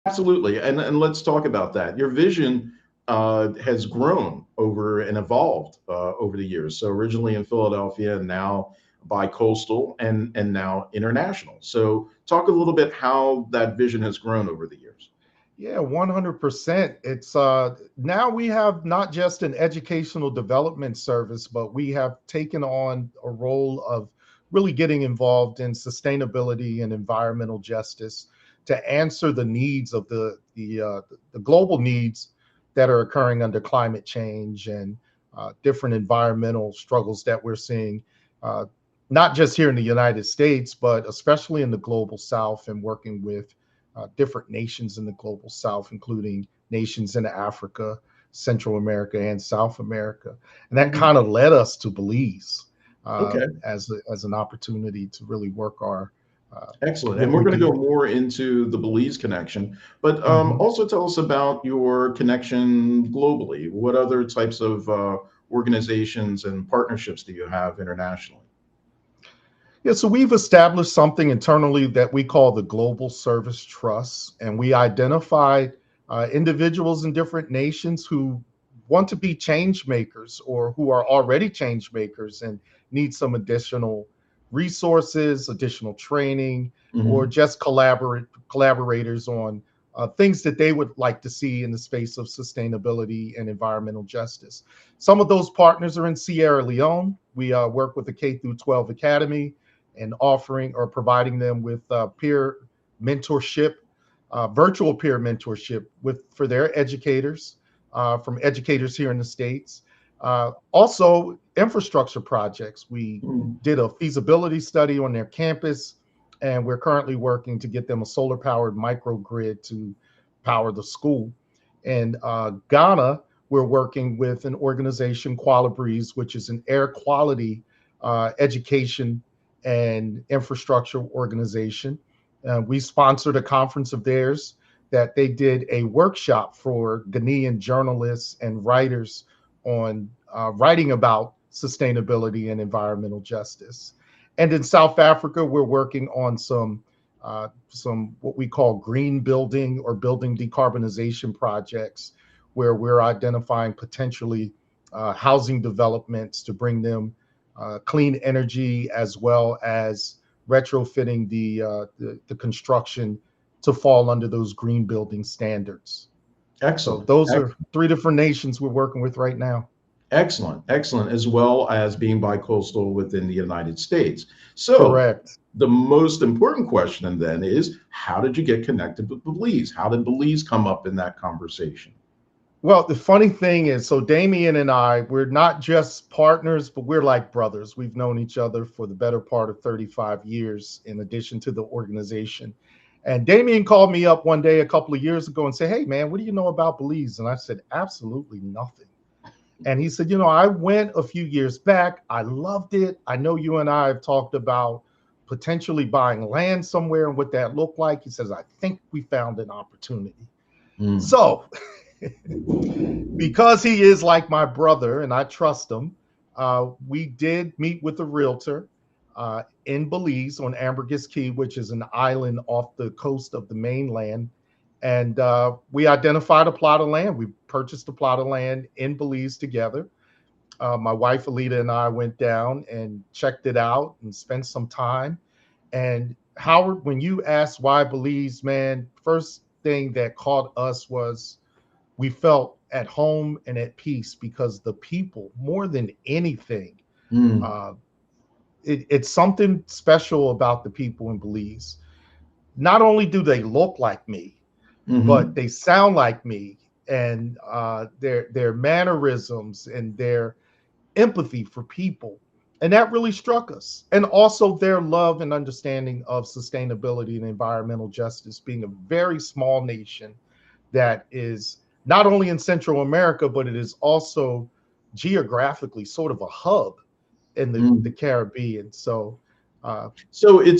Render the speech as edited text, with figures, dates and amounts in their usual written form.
Absolutely. And let's talk about that. Your vision has grown over and evolved over the years. So originally in Philadelphia, and now bi-coastal, and now international. So talk a little bit how that vision has grown over the years. Yeah, 100%. It's now we have not just an educational development service, but we have taken on a role of really getting involved in sustainability and environmental justice to answer the needs of the global needs that are occurring under climate change and different environmental struggles that we're seeing, uh, not just here in the United States, but especially in the global South, and working with different nations in the global South, including nations in Africa, Central America, and South America. And that Mhm. kind of led us to Belize Okay. as an opportunity to really work our Excellent. And what we're we going to go do. more into the Belize connection, but Mhm. also tell us about your connection globally. What other types of organizations and partnerships do you have internationally? Yeah, so we've established something internally that we call the Global Service Trust, and we identify individuals in different nations who want to be change makers or who are already change makers and need some additional resources, additional training, or Hmm. just collaborators on things that they would like to see in the space of sustainability and environmental justice. Some of those partners are in Sierra Leone. We work with the K through 12 Academy and offering or providing them with peer mentorship, virtual peer mentorship with for their educators, from educators here in the States. Also, infrastructure projects. We did a feasibility study on their campus, and we're currently working to get them a solar powered microgrid to power the school. In Ghana, we're working with an organization, Qualibreeze, which is an air quality education and infrastructure organization. We sponsored a conference of theirs that they did a workshop for Ghanaian journalists and writers on writing about sustainability and environmental justice. And in South Africa, we're working on some what we call green building or building decarbonization projects, where we're identifying potentially housing developments to bring them clean energy, as well as retrofitting the construction to fall under those green building standards. So Excellent. those are three different nations we're working with right now. Excellent, excellent, as well as being bicoastal within the United States. So, Correct. the most important question then is how did you get connected with Belize? How did Belize come up in that conversation? Well, the funny thing is, so Damion and I, we're not just partners, but we're like brothers. We've known each other for the better part of 35 years, in addition to the organization. And Damion called me up one day a couple of years ago and said, "Hey, man, what do you know about Belize?" And I said, "Absolutely nothing." And he said, "I went a few years back. I loved it. I know you and I have talked about potentially buying land somewhere and what that looked like." He says, "I think we found an opportunity." Mm. So, because he is like my brother and I trust him, we did meet with a realtor in Belize on Ambergris Key, which is an island off the coast of the mainland. And we identified a plot of land. We purchased a plot of land in Belize together. My wife Alita and I went down and checked it out and spent some time. And Howard, when you asked why Belize, man, first thing that caught us was we felt at home and at peace because the people, more than anything, Mm. uh, it's something special about the people in Belize. Not only do they look like me, but Hmm. they sound like me, and their mannerisms and their empathy for people. And that really struck us. And also their love and understanding of sustainability and environmental justice, being a very small nation that is not only in Central America, but it is also geographically sort of a hub in the Mm. Caribbean. So, uh, So it's